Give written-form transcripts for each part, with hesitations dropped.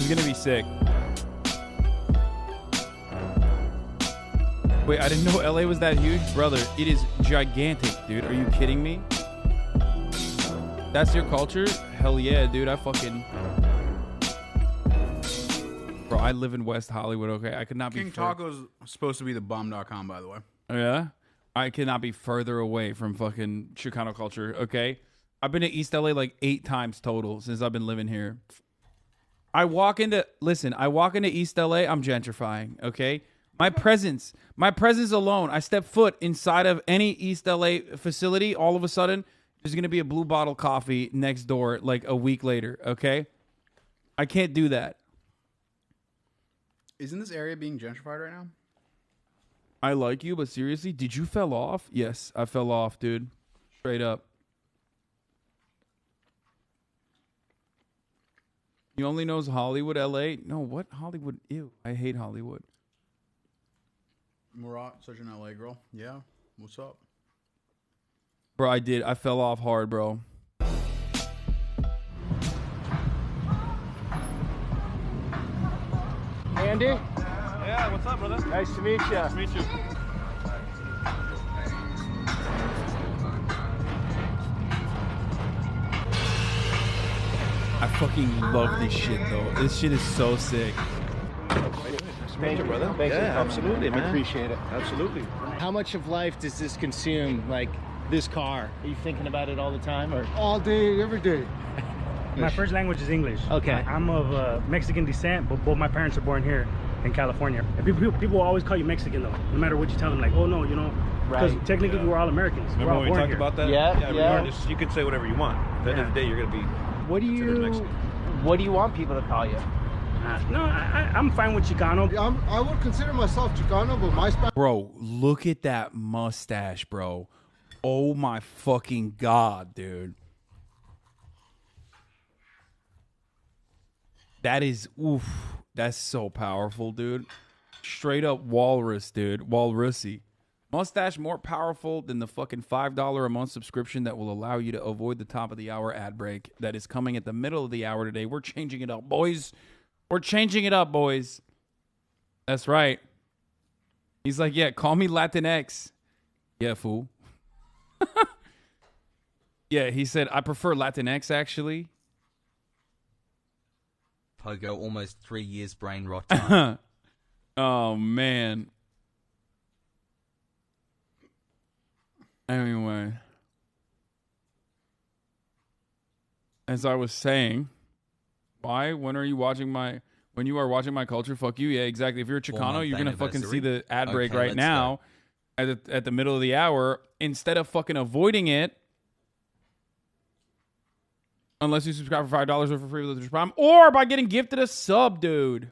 gonna be sick. Wait, I didn't know LA was that huge, brother. It is gigantic, dude. Are you kidding me? That's your culture? Hell yeah, dude. I fucking... Bro, I live in West Hollywood, okay? I could not be... King Taco's supposed to be the bomb.com, by the way. Oh, yeah? I cannot be further away from fucking Chicano culture, okay? I've been to East LA like 8 times total since I've been living here. I walk into East LA, I'm gentrifying, okay? My presence alone, I step foot inside of any East LA facility, all of a sudden, there's going to be a Blue Bottle coffee next door like a week later, okay? I can't do that. Isn't this area being gentrified right now? I like you, but seriously, did you fell off? Yes, I fell off, dude. Straight up. You only knows Hollywood, LA? No, what? Hollywood? Ew, I hate Hollywood. Murat, such an LA girl. Yeah, what's up? Bro, I did. I fell off hard, bro. Andy? Yeah, what's up, brother? Nice to meet you. Nice to meet you. I fucking love this shit, though. This shit is so sick. Thank you, brother. Thank you. Absolutely, man. I appreciate it. Absolutely. How much of life does this consume, like this car? Are you thinking about it all the time, or? All day, every day. My first language is English. Okay. I'm of Mexican descent, but both my parents are born here in California. And people always call you Mexican, though, no matter what you tell them. Like, oh, no, you know, because technically we're all Americans. Remember we're all when we born talked here. about that? Yeah. Regardless, you can say whatever you want. At the end of the day, you're going to be considered Mexican. What do you want people to call you? No, I'm fine with Chicano. I would consider myself Chicano, but my Spanish... Bro, look at that mustache, bro. Oh my fucking God, dude. That is, oof. That's so powerful, dude. Straight up walrus, dude. Walrusy. Mustache more powerful than the fucking $5 a month subscription that will allow you to avoid the top of the hour ad break that is coming at the middle of the hour today. We're changing it up, boys. We're changing it up, boys. That's right. He's like, yeah, call me Latinx. Yeah, fool. Yeah, he said, I prefer Latinx, actually. Pogo, almost 3 years brain rot time. Oh, man. Anyway. As I was saying, when are you watching when you are watching my culture, fuck you. Yeah, exactly. If you're a Chicano, you're going to fucking see the ad break right now at the middle of the hour. Instead of fucking avoiding it, unless you subscribe for $5 or for free with the Prime, or by getting gifted a sub, dude.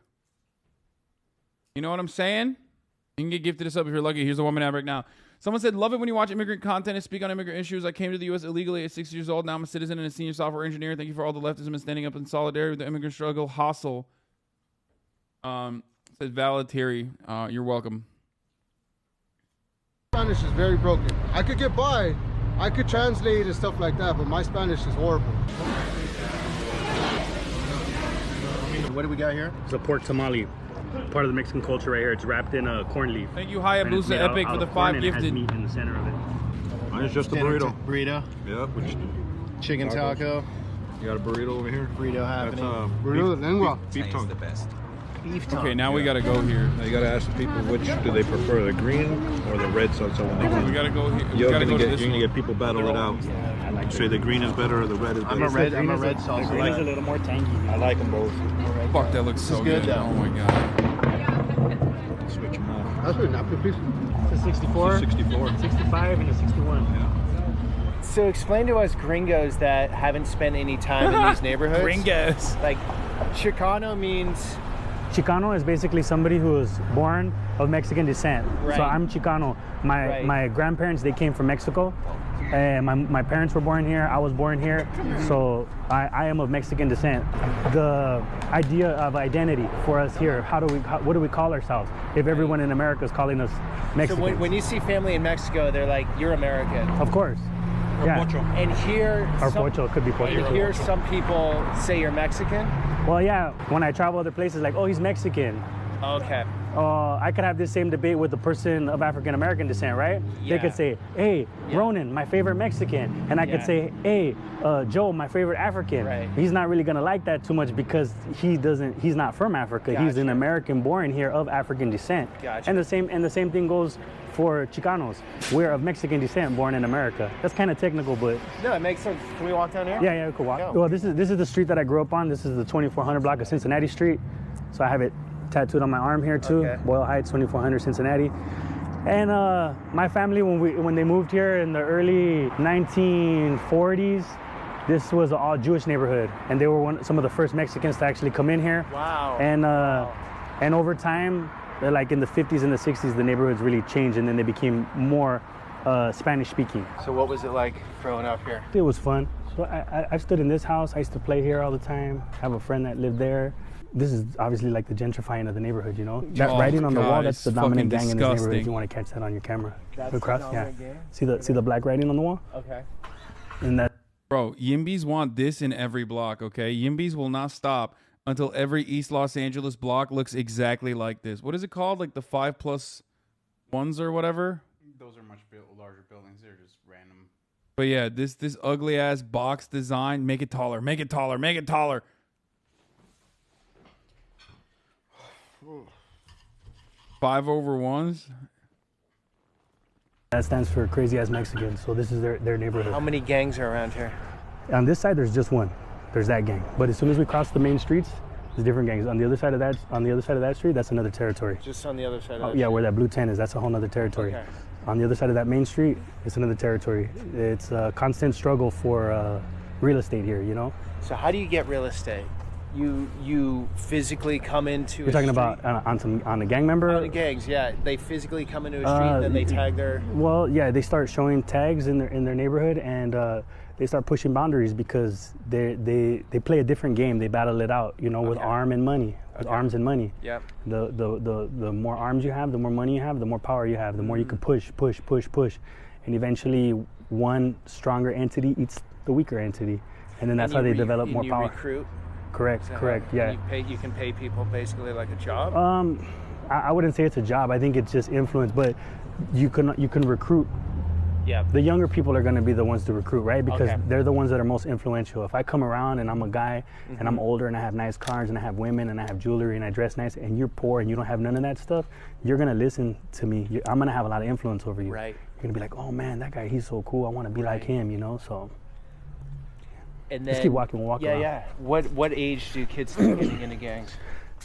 You know what I'm saying? You can get gifted a sub if you're lucky. Here's a 1 minute ad break now. Someone said, love it when you watch immigrant content and speak on immigrant issues. I came to the U.S. illegally at 6 years old. Now I'm a citizen and a senior software engineer. Thank you for all the leftism and standing up in solidarity with the immigrant struggle. Hustle. Says Valatieri. You're welcome. Spanish is very broken. I could get by. I could translate and stuff like that, but my Spanish is horrible. What do we got here? It's a pork tamale. Part of the Mexican culture right here. It's wrapped in a corn leaf. Thank you, Hayabusa Epic, for the 5 gifted. It has meat in the center of it. Mine's just a burrito. Burrito. Yep. Chicken taco. You got a burrito over here? Burrito happening. Burrito de lengua. Beef tongue. the best. Beef tongue. Okay, now we got to go here. Now you got to ask the people which do they prefer, the green or the red salsa when they We got to go here. You're We got to go to going this to one. get people battle it out. Yeah, I like Say the green is better or the red is better. I'm a red salsa. The green is a little more tangy. I like them both. Fuck, that looks so good, good. though. Oh, my God. Switch them off. That's what napkin, please. It's a 64, 64. 65, and a 61. Yeah. So explain to us gringos that haven't spent any time in these neighborhoods. Gringos. Like, Chicano means... Chicano is basically somebody who was born of Mexican descent. Right. So I'm Chicano. My grandparents, they came from Mexico. And my parents were born here. I was born here. So I am of Mexican descent. The idea of identity for us here, what do we call ourselves if everyone in America is calling us Mexican? So when you see family in Mexico, they're like, you're American. Of course. Yeah. And here, Or pocho, could be pocho. and here some people say you're Mexican. Well, yeah, when I travel other places, like, oh, he's Mexican. Okay. I could have this same debate with the person of African American descent, right? They Yeah. could say, hey, Ronan, my favorite Mexican. And I could say, hey, Joe, my favorite African. Right. He's not really gonna like that too much because he's not from Africa. He's an American born here of African descent. Gotcha. And the same thing goes for Chicanos. We're of Mexican descent born in America. That's kind of technical, but No, it makes sense. Can we walk down here? yeah, we could walk. Yeah. Well, this is the street that I grew up on. This is the 2400 block of Cincinnati Street. So I have it tattooed on my arm here too. Okay. Boyle Heights, 2400 Cincinnati. And my family, when they moved here in the early 1940s, this was an all Jewish neighborhood, and they were some of the first Mexicans to actually come in here. Wow. And over time, like in the 50s and the 60s, the neighborhoods really changed, and then they became more Spanish speaking. So what was it like growing up here? It was fun. So I stood in this house. I used to play here all the time. I have a friend that lived there. This is obviously like the gentrifying of the neighborhood, you know? That writing on the wall, that's the dominant gang in this neighborhood, if you want to catch that on your camera. That's across, the dominant gang? See the black writing on the wall? Okay. And that Bro, Yimbys want this in every block, okay? Yimbys will not stop until every East Los Angeles block looks exactly like this. What is it called? Like the 5+1s or whatever? Those are much larger buildings. They're just random. But yeah, this ugly ass box design, make it taller, make it taller, make it taller. 5/1s. that stands for crazy ass Mexicans. So this is their neighborhood. How many gangs are around here? On this side, there's just one. There's that gang. But as soon as we cross the main streets, there's different gangs. On the other side of that street, that's another territory. Just on the other side of Yeah, where that blue tent is, that's a whole nother territory. Okay. On the other side of that main street, it's another territory. It's a constant struggle for real estate here, you know? So how do you get real estate? You physically come into You're talking about on a gang member? on the gangs, yeah. They physically come into a street and then they tag their Well, yeah, they start showing tags in their neighborhood, and they start pushing boundaries because they play a different game. They battle it out, you know, with arms and money. Yep. The more arms you have, the more money you have, the more power you have, the more you can push, and eventually one stronger entity eats the weaker entity, and then that's how they develop more power. Recruit. Correct, yeah. You can pay people basically like a job. I wouldn't say it's a job. I think it's just influence, but you can recruit. Yeah. The younger people are going to be the ones to recruit, right? Because Okay. they're the ones that are most influential. If I come around and I'm a guy and I'm older and I have nice cars and I have women and I have jewelry and I dress nice and you're poor and you don't have none of that stuff, you're going to listen to me. I'm going to have a lot of influence over you. Right. You're going to be like, oh man, that guy, he's so cool. I want to be like him, you know? So And let's then keep walking. We'll walk around. Yeah. What age do kids start getting into gangs?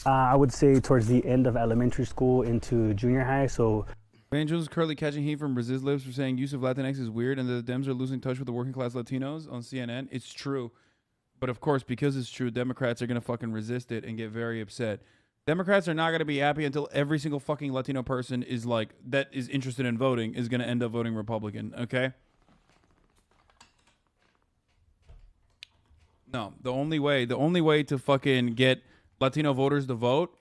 I would say towards the end of elementary school into junior high. So Angels is currently catching heat from Brazil's lips for saying use of Latinx is weird and the Dems are losing touch with the working class Latinos on CNN. It's true. But of course, because it's true, Democrats are going to fucking resist it and get very upset. Democrats are not going to be happy until every single fucking Latino person is like, that is interested in voting is going to end up voting Republican, okay? No, the only way to fucking get Latino voters to vote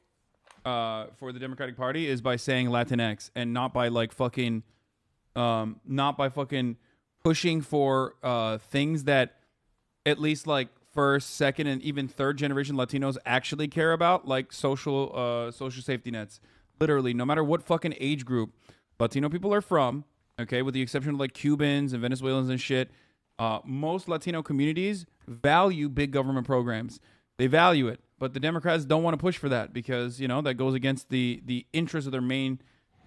for the Democratic Party is by saying Latinx and not by like fucking, not by fucking pushing for things that at least like first, second, and even third generation Latinos actually care about, like social safety nets. Literally, no matter what fucking age group Latino people are from, okay, with the exception of like Cubans and Venezuelans and shit, most Latino communities value big government programs. They value it, but the Democrats don't want to push for that because, you know, that goes against the interests of their main,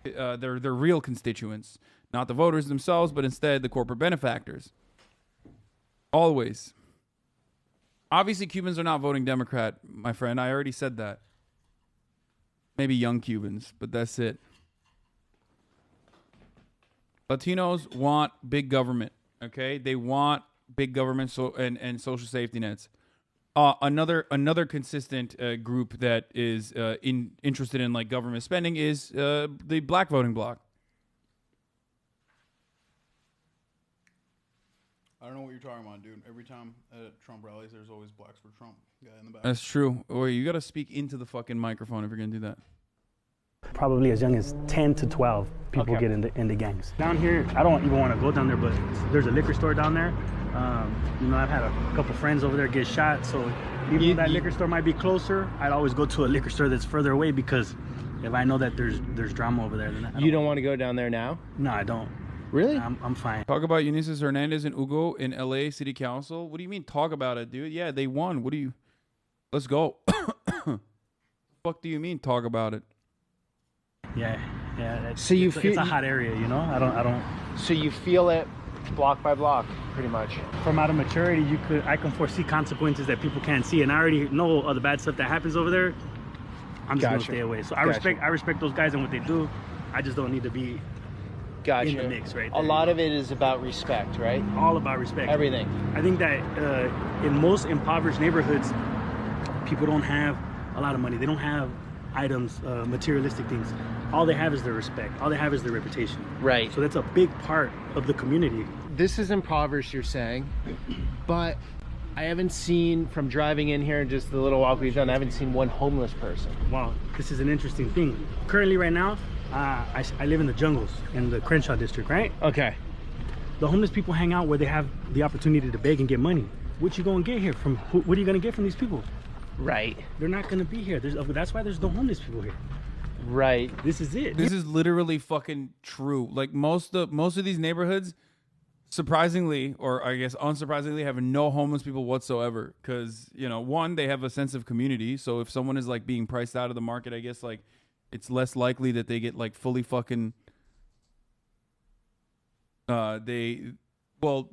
their real constituents, not the voters themselves, but instead the corporate benefactors. Always. Obviously, Cubans are not voting Democrat, my friend. I already said that. Maybe young Cubans, but that's it. Latinos want big government, okay? They want big government and social safety nets. Another consistent group that is interested in like government spending is the black voting bloc. I don't know what you're talking about, dude. Every time at Trump rallies, there's always blacks for Trump guy in the back. That's true. Or you got to speak into the fucking microphone if you're going to do that. probably as young as 10 to 12 people Okay. get into gangs. Down here, I don't even want to go down there, but there's a liquor store down there. You know, I've had a couple friends over there get shot, so even though that liquor store might be closer, I'd always go to a liquor store that's further away, because if I know that there's drama over there, then You don't want to go down there now? No, I don't. Really? I'm fine. Talk about Eunices Hernandez and Hugo in LA City Council. What do you mean talk about it, dude? Yeah, they won. What do you... Let's go. Fuck do you mean talk about it? Yeah. So you it's feel a hot area, you know. I don't. So you feel it block by block, pretty much. From out of maturity, I can foresee consequences that people can't see, and I already know all the bad stuff that happens over there. I'm just gonna stay away. So I respect those guys and what they do. I just don't need to be in the mix right there. A lot of it is about respect, right? All about respect. Everything. I think that in most impoverished neighborhoods, people don't have a lot of money. They don't have items, materialistic things. All they have is their respect. All they have is their reputation. Right. So that's a big part of the community. This is impoverished, you're saying, but I haven't seen, from driving in here, just the little walk we've done, I haven't seen one homeless person. Wow, this is an interesting thing. Currently, right now, I live in the jungles in the Crenshaw district, right? Okay. The homeless people hang out where they have the opportunity to beg and get money. What you gonna get here from? What are you gonna get from these people? Right. They're not gonna be here. That's why there's no homeless people here. Right. This is it. This is literally fucking true. Like most of these neighborhoods, surprisingly, or I guess unsurprisingly, have no homeless people whatsoever. Because, you know, one, they have a sense of community. So if someone is like being priced out of the market, I guess like it's less likely that they get like fully fucking the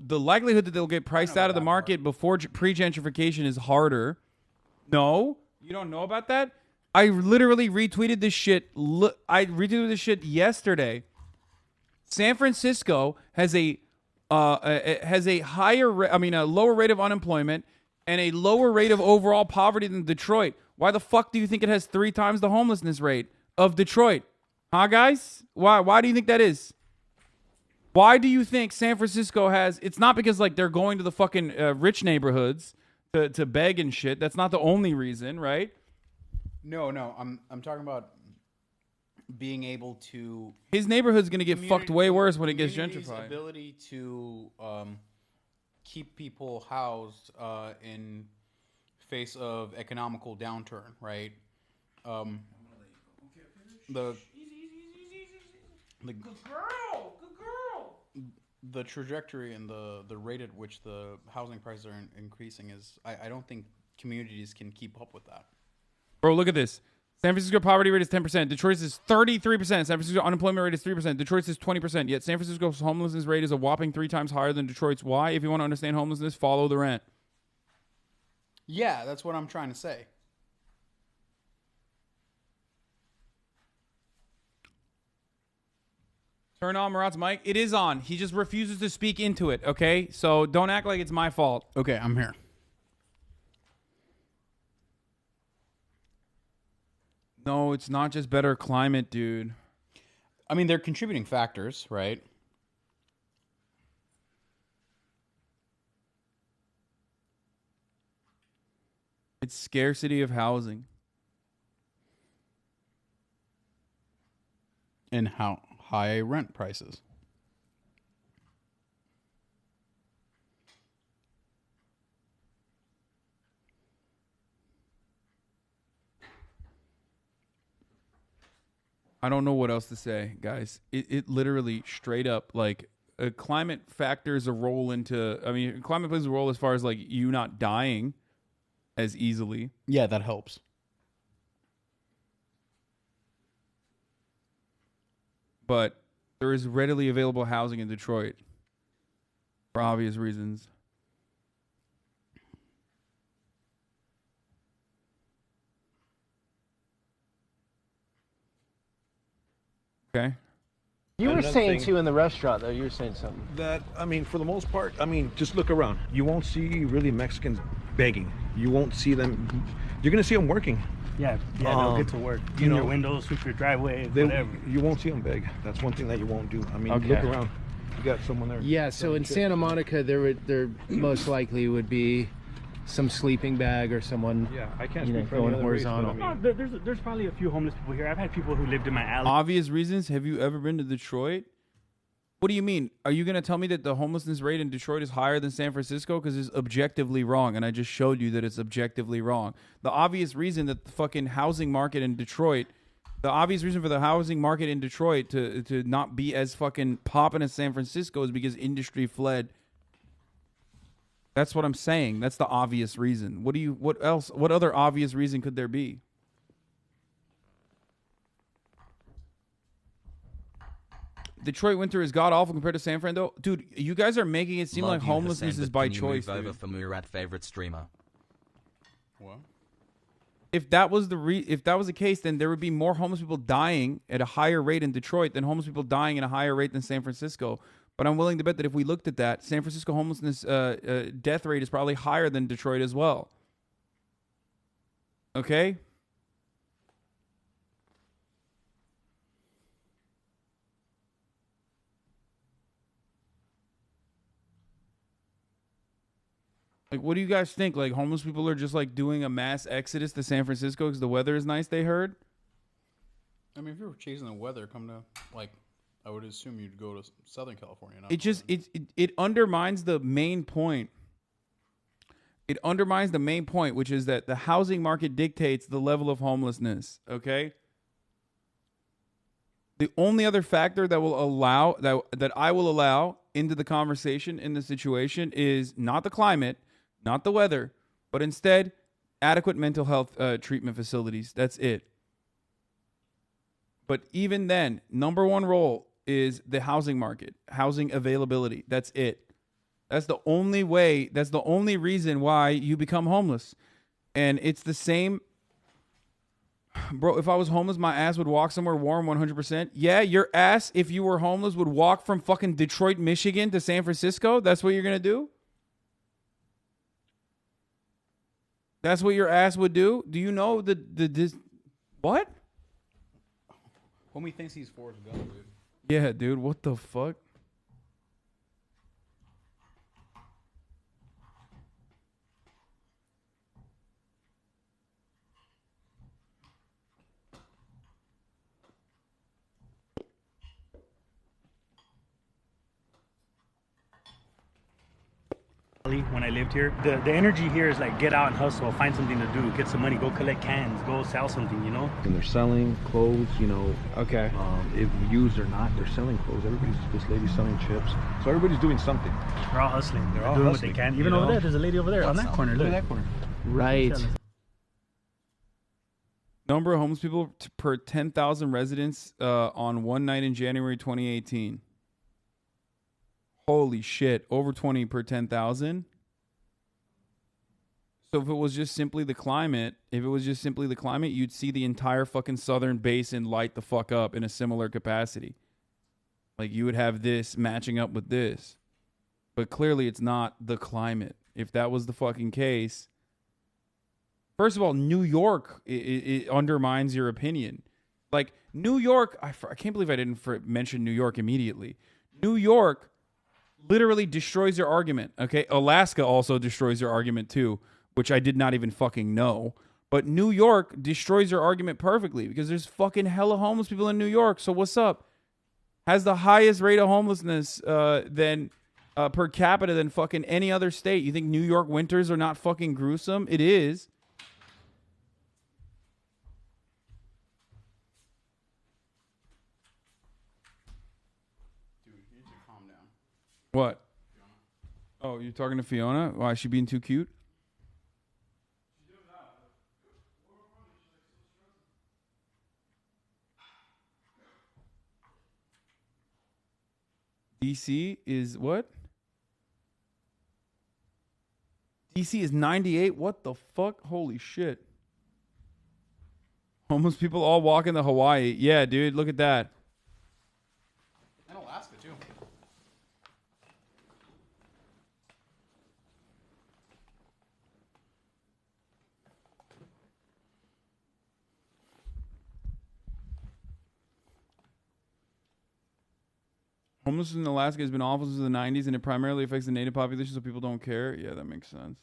likelihood that they'll get priced out of the market before pre-gentrification is harder. No, you don't know about that? I literally retweeted this shit. I retweeted this shit yesterday. San Francisco has a lower rate of unemployment and a lower rate of overall poverty than Detroit. Why the fuck do you think it has 3 times the homelessness rate of Detroit? Huh, guys? Why do you think that is? Why do you think San Francisco has... It's not because, like, they're going to the fucking rich neighborhoods to beg and shit. That's not the only reason, right? No. I'm talking about being able to... His neighborhood's going to get fucked way worse when it gets gentrified. Ability to keep people housed in face of economical downturn, right? The trajectory and the rate at which the housing prices are increasing is, I don't think communities can keep up with that. Bro, look at this. San Francisco poverty rate is 10%. Detroit's is 33%. San Francisco unemployment rate is 3%. Detroit's is 20%. Yet San Francisco's homelessness rate is a whopping 3 times higher than Detroit's. Why? If you want to understand homelessness, follow the rent. Yeah, that's what I'm trying to say. Turn on Murat's mic. It is on. He just refuses to speak into it, okay? So don't act like it's my fault. Okay, I'm here. No, it's not just better climate, dude. I mean, they're contributing factors, right? It's scarcity of housing. And how high rent prices. I don't know what else to say, guys. It literally straight up, like, climate factors a role into... I mean, climate plays a role as far as, like, you not dying as easily. Yeah, that helps. But there is readily available housing in Detroit for obvious reasons. Okay. You were Another saying thing- too in the restaurant, though. You were saying something. That, I mean, for the most part, I mean, just look around. You won't see really Mexicans begging. You won't see them. You're going to see them working. Yeah, they'll get to work. you Clean know, your windows, sweep your driveway, They, whatever. you won't see them beg. That's one thing that you won't do. I mean, Okay. look around. You got someone there. Yeah, so in Santa Monica, there most likely would be some sleeping bag or someone I can't you know, speak for any going other race, but I horizontal. mean- No, there's probably a few homeless people here. I've had people who lived in my alley. Obvious reasons. Have you ever been to Detroit? What do you mean? Are you going to tell me that the homelessness rate in Detroit is higher than San Francisco? Because it's objectively wrong, and I just showed you that it's objectively wrong. The obvious reason that the fucking housing market in Detroit, the obvious reason for the housing market in Detroit to not be as fucking popping as San Francisco is because industry fled. That's what I'm saying. That's the obvious reason. What other obvious reason could there be? Detroit winter is god awful compared to San Fran, though. Dude, you guys are making it seem Love like you, homelessness Hassan, is but by can you choice. move over Dude. for Murat favorite streamer. What? If that was the case, then there would be more homeless people dying at a higher rate in Detroit than homeless people dying at a higher rate than San Francisco. But I'm willing to bet that if we looked at that, San Francisco homelessness death rate is probably higher than Detroit as well. Okay? Like, what do you guys think? Like, homeless people are just like doing a mass exodus to San Francisco because the weather is nice, they heard? I mean, if you were chasing the weather, come to, like, I would assume you'd go to Southern California. Not It just Northern. it undermines the main point. It undermines the main point, which is that the housing market dictates the level of homelessness. Okay. The only other factor that will allow that I will allow into the conversation in the situation is not the climate, not the weather, but instead adequate mental health treatment facilities. That's it. But even then, number one role is the housing market, housing availability. That's it. That's the only way. That's the only reason why you become homeless. And it's the same. Bro, if I was homeless, my ass would walk somewhere warm 100%. Yeah, your ass, if you were homeless, would walk from fucking Detroit, Michigan to San Francisco. That's what you're going to do? That's what your ass would do? Do you know this? What? Homie thinks he's Forrest Gump, dude. Yeah, dude, what the fuck? When I lived here, the energy here is like get out and hustle, find something to do, get some money, go collect cans, go sell something, you know? And they're selling clothes, you know. Okay. If used or not, they're selling clothes. This lady's selling chips. So everybody's doing something. They're all hustling. They're all doing hustling, what they can. you Even know? over there, there's a lady over there on that corner. Look Look at that corner. Right. Number of homeless people per 10,000 residents on one night in January 2018. Holy shit. Over 20 per 10,000. So if it was just simply the climate, you'd see the entire fucking southern basin light the fuck up in a similar capacity. Like, you would have this matching up with this. But clearly it's not the climate. If that was the fucking case, first of all, New York it undermines your opinion. Like, New York, I can't believe I didn't mention New York immediately. New York literally destroys your argument, okay? Alaska also destroys your argument too, which I did not even fucking know. But New York destroys your argument perfectly because there's fucking hella homeless people in New York. So what's up? Has the highest rate of homelessness than per capita than fucking any other state. You think New York winters are not fucking gruesome? It is. Dude, you need to calm down. What? Oh, you're talking to Fiona? Why, is she being too cute? DC is what? DC is 98? What the fuck? Holy shit. Homeless people all walking to Hawaii. Yeah, dude, look at that. And Alaska, too. Homelessness in Alaska has been awful since the 90s, and it primarily affects the native population, so people don't care. Yeah, that makes sense.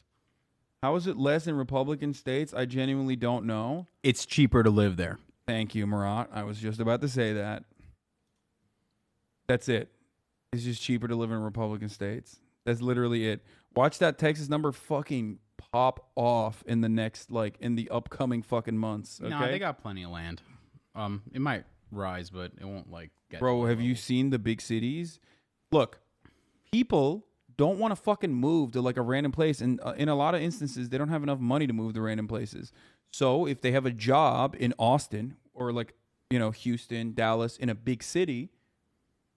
How is it less in Republican states? I genuinely don't know. It's cheaper to live there. Thank you, Marat. I was just about to say that. That's it. It's just cheaper to live in Republican states. That's literally it. Watch that Texas number fucking pop off in the next, like, in the upcoming fucking months. Okay? No, they got plenty of land. It might rise, but it won't, like, get... Bro, have you seen the big cities? Look, people don't want to fucking move to, like, a random place. And in a lot of instances, they don't have enough money to move to random places. So if they have a job in Austin or, like, you know, Houston, Dallas, in a big city,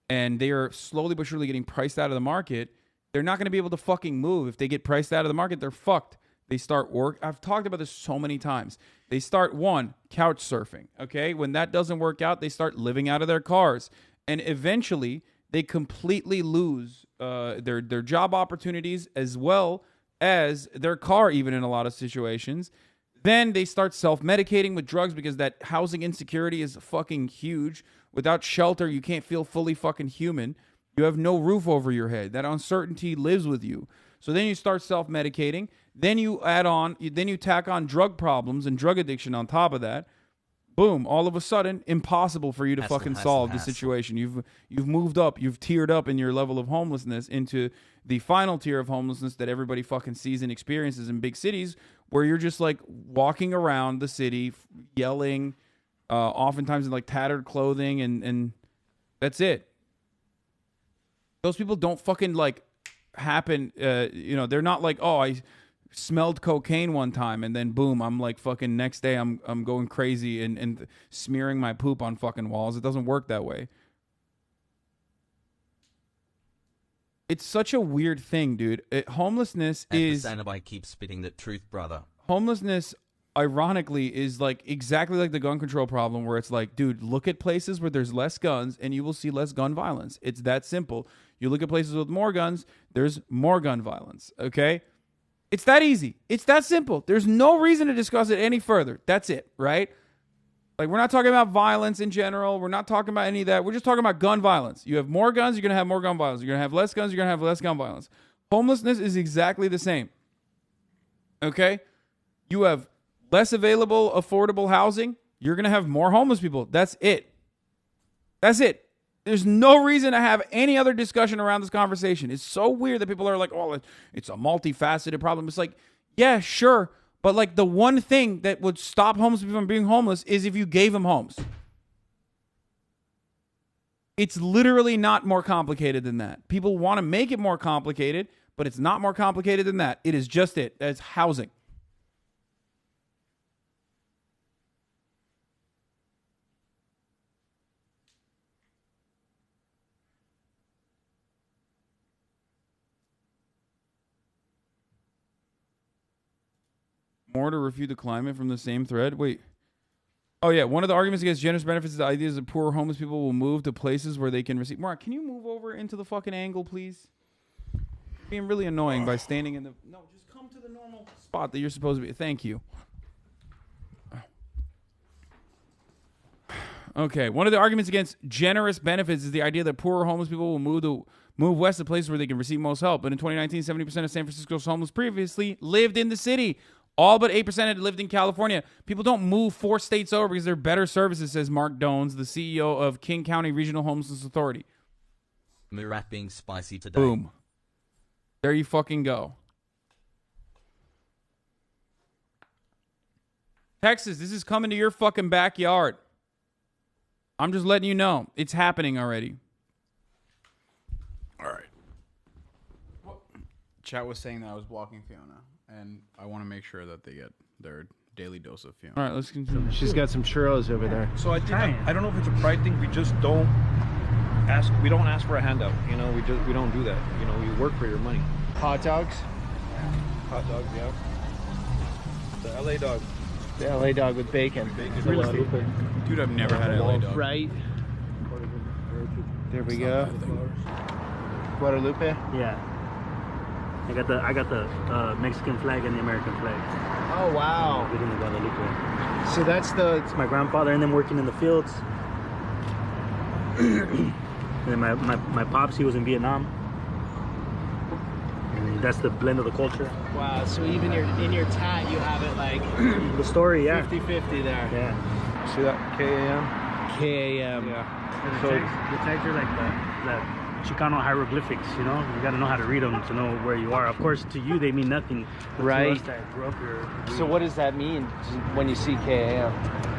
and they are slowly but surely getting priced out of the market, they're not going to be able to fucking move. If they get priced out of the market, they're fucked. They start work. I've talked about this so many times. They start, one, couch surfing, okay? When that doesn't work out, they start living out of their cars. And eventually, they completely lose their job opportunities as well as their car, even in a lot of situations. Then they start self-medicating with drugs because that housing insecurity is fucking huge. Without shelter, you can't feel fully fucking human. You have no roof over your head. That uncertainty lives with you. So then you start self-medicating. Then you tack on drug problems and drug addiction on top of that. Boom, all of a sudden, impossible for you to fucking solve the situation. You've moved up, you've tiered up in your level of homelessness into the final tier of homelessness that everybody fucking sees and experiences in big cities, where you're just like walking around the city, yelling, oftentimes in like tattered clothing, and that's it. Those people don't fucking like happen, you know, they're not like, oh, I smelled cocaine one time and then boom, I'm like fucking next day I'm going crazy and smearing my poop on fucking walls. It doesn't work that way. It's such a weird thing, dude. Homelessness is... I keep spitting the truth, brother. Homelessness, ironically, is like exactly like the gun control problem, where it's like, dude, look at places where there's less guns and you will see less gun violence. It's that simple. You look at places with more guns, there's more gun violence, okay? It's that easy. It's that simple. There's no reason to discuss it any further. That's it, right? Like, we're not talking about violence in general. We're not talking about any of that. We're just talking about gun violence. You have more guns, you're going to have more gun violence. You're going to have less guns, you're going to have less gun violence. Homelessness is exactly the same, okay? You have less available, affordable housing, you're going to have more homeless people. That's it. That's it. There's no reason to have any other discussion around this conversation. It's so weird that people are like, oh, it's a multifaceted problem. It's like, yeah, sure. But like the one thing that would stop homeless people from being homeless is if you gave them homes. It's literally not more complicated than that. People want to make it more complicated, but it's not more complicated than that. It is just it. That's housing. More to refute the climate from the same thread. Wait. Oh, yeah. One of the arguments against generous benefits is the idea that poor homeless people will move to places where they can receive. Mark, can you move over into the fucking angle, please? You're being really annoying by standing in the... No, just come to the normal spot that you're supposed to be. Thank you. Okay. One of the arguments against generous benefits is the idea that poor homeless people will move west to places where they can receive most help. But in 2019, 70% of San Francisco's homeless previously lived in the city. All but 8% had lived in California. People don't move 4 states over because they're better services, says Mark Dones, the CEO of King County Regional Homelessness Authority. Murat being spicy today. Boom. There you fucking go. Texas, this is coming to your fucking backyard. I'm just letting you know. It's happening already. All right. Chat was saying that I was blocking Fiona, and I want to make sure that they get their daily dose of Fiona. All right, let's continue. She's got some churros over there. So I think I don't know if it's a pride thing. We just don't ask. We don't ask for a handout. You know, we don't do that. You know, you work for your money. Hot dogs? Hot dogs, yeah. The LA dog. The LA dog with bacon. Dude, I've never had a LA dog. Right. There we go. Guadalupe? Yeah. I got the Mexican flag and the American flag. Oh wow. Within the Guadalupe. So that's It's my grandfather and them working in the fields. And then my pops, he was in Vietnam. And that's the blend of the culture. Wow. So even in your tat, you have it like The story, yeah. 50-50 there. Yeah. See that KAM? KAM. So the tags are like the Chicano hieroglyphics, you know? You gotta know how to read them to know where you are. Of course, to you, they mean nothing. But Right. to us that grew up here, So what does that mean when you see KAM?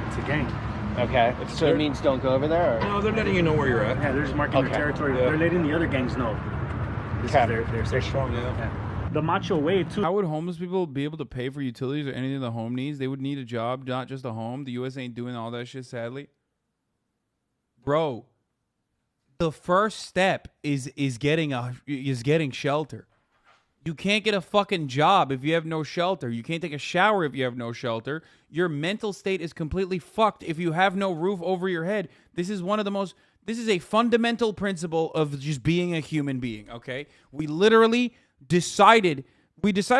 it's a gang. Okay. So it means don't go over there? Or? No, they're letting you know where you're at. Yeah, they're just marking Okay. their territory. Yeah. They're letting the other gangs know. This Okay. is their section. strong, yeah. Yeah. The macho way, too. How would homeless people be able to pay for utilities or anything the home needs? They would need a job, not just a home. The U.S. ain't doing all that shit, sadly. Bro, the first step is getting shelter. You can't get a fucking job if you have no shelter. You can't take a shower if you have no shelter. Your mental state is completely fucked if you have no roof over your head. This is a fundamental principle of just being a human being, okay? We literally decided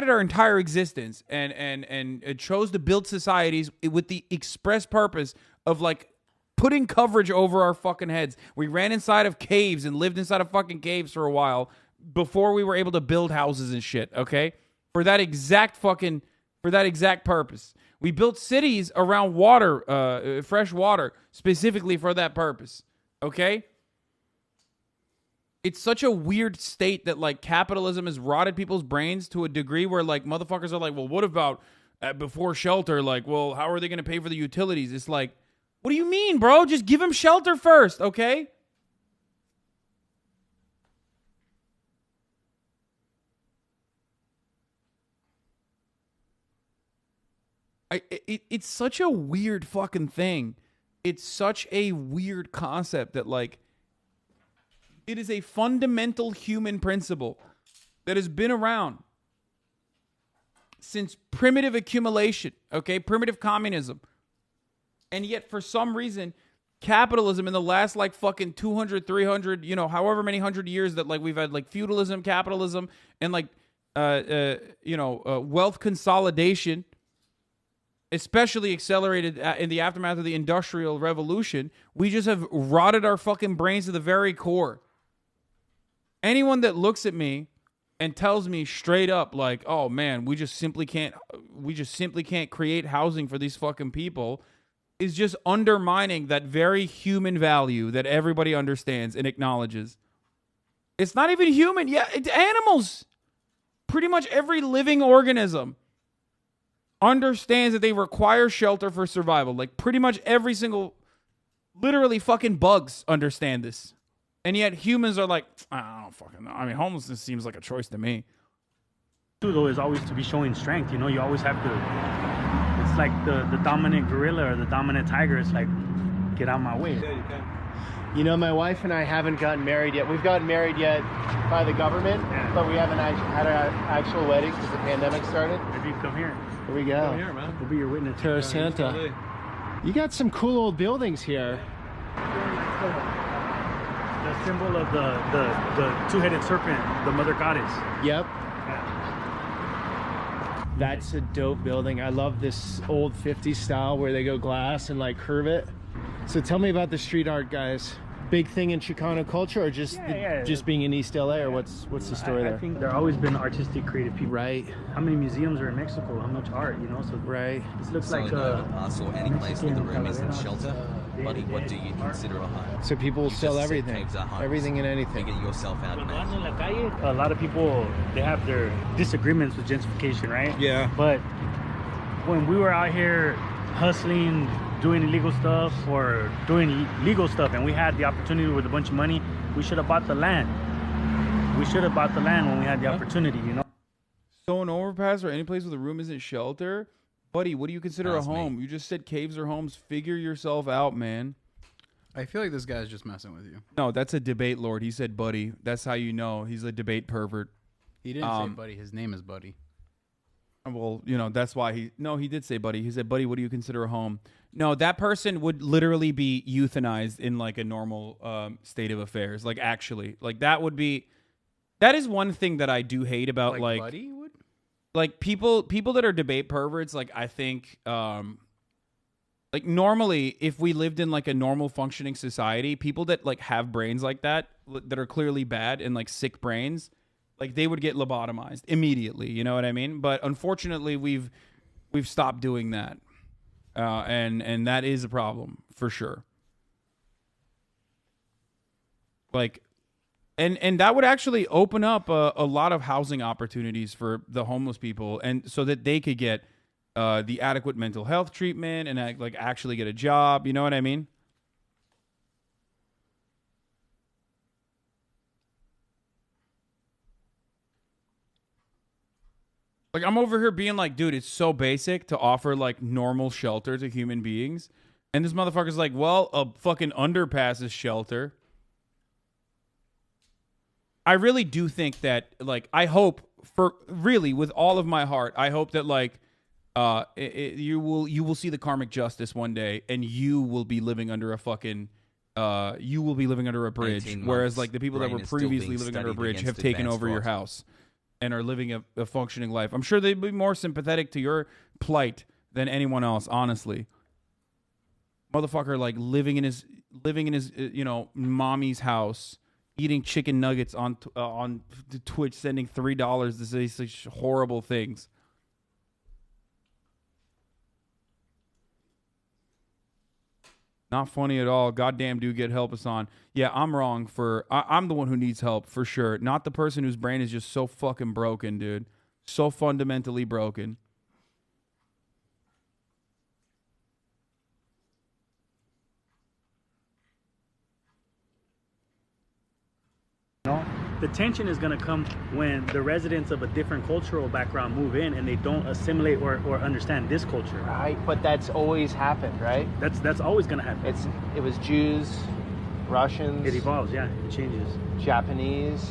our entire existence and chose to build societies with the express purpose of like putting coverage over our fucking heads. We ran inside of caves and lived inside of fucking caves for a while before we were able to build houses and shit, okay? For that exact purpose. We built cities around water, fresh water, specifically for that purpose, okay? It's such a weird state that, like, capitalism has rotted people's brains to a degree where, like, motherfuckers are like, well, what about before shelter? Like, well, how are they going to pay for the utilities? It's like, what do you mean, bro? Just give them shelter first, okay? It's such a weird fucking thing. It's such a weird concept that, like, it is a fundamental human principle that has been around since primitive accumulation, okay? Primitive communism. And yet, for some reason, capitalism in the last, like, fucking 200, 300, you know, however many hundred years that, like, we've had, like, feudalism, capitalism, and, like, wealth consolidation, especially accelerated in the aftermath of the Industrial Revolution, we just have rotted our fucking brains to the very core. Anyone that looks at me and tells me straight up, like, oh, man, we just simply can't create housing for these fucking people, is just undermining that very human value that everybody understands and acknowledges. It's not even human. Yeah, it's animals. Pretty much every living organism understands that they require shelter for survival. Like, pretty much every single, literally fucking bugs understand this. And yet humans are like, I don't fucking know. I mean, homelessness seems like a choice to me. Though is always to be showing strength, you know. You always have to, it's like the dominant gorilla or the dominant tiger. It's like, get out of my way. Yeah, you can. You know, my wife and I haven't gotten married yet. We've gotten married yet by the government, but we haven't had our actual wedding because the pandemic started. Maybe you come here. Here we go. Come here, man. We'll be your witness. Terra Santa. You got some cool old buildings here. The symbol of the two-headed serpent, the mother goddess. Yep. Yeah. That's a dope building. I love this old 50s style where they go glass and like curve it. So tell me about the street art, guys. Big thing in Chicano culture, or just just being in East LA, or what's the story there? I think there always been artistic, creative people. Right. How many museums are in Mexico? How much art, you know? So Right. this looks So like no pass or any place with the room isn't Mexican shelter. Buddy, what do you consider a home? So people You sell just said everything, caves are homes. everything and anything. Figure yourself out, man. a lot of people, they have their disagreements with gentrification, right? Yeah. But when we were out here hustling, doing illegal stuff or doing legal stuff, and we had the opportunity with a bunch of money, we should have bought the land. We should have bought the land when we had the opportunity, you know? So an overpass or any place with a room isn't shelter? Buddy, what do you consider That's a home? You just said caves are homes. Figure yourself out, man. I feel like this guy's just messing with you. No, that's a debate lord. He said buddy. That's how you know he's a debate pervert. He didn't say Buddy. His name is Buddy. Well, you know, that's why he did say buddy. He said, buddy, what do you consider a home? No, that person would literally be euthanized in like a normal state of affairs. Like actually, like that is one thing that I do hate about like Buddy would? Like people that are debate perverts. Like I think, like normally if we lived in like a normal functioning society, people that like have brains like that are clearly bad and like sick brains, Like they would get lobotomized immediately. You know what I mean? But unfortunately, we've stopped doing that, and that is a problem for sure. Like, and that would actually open up a lot of housing opportunities for the homeless people, and so that they could get the adequate mental health treatment and like actually get a job. You know what I mean? Like, I'm over here being like, dude, it's so basic to offer like normal shelter to human beings. And this motherfucker's like, well, a fucking underpass is shelter. I really do think that, like, I hope for really with all of my heart, I hope that like you will see the karmic justice one day, and you will be living under a fucking you will be living under a bridge, whereas like the people that were previously living under a bridge have taken over your house and are living a functioning life. I'm sure they'd be more sympathetic to your plight than anyone else, honestly. Motherfucker, like living in his you know, mommy's house, eating chicken nuggets on Twitch, sending $3 to say such horrible things. Not funny at all. Goddamn, dude, get help us on. Yeah, I'm wrong for... I'm the one who needs help, for sure. Not the person whose brain is just so fucking broken, dude. So fundamentally broken. No, the tension is going to come when the residents of a different cultural background move in and they don't assimilate or understand this culture. Right, but that's always happened, right? That's always going to happen. It was Jews, Russians. It evolves, yeah. It changes. Japanese,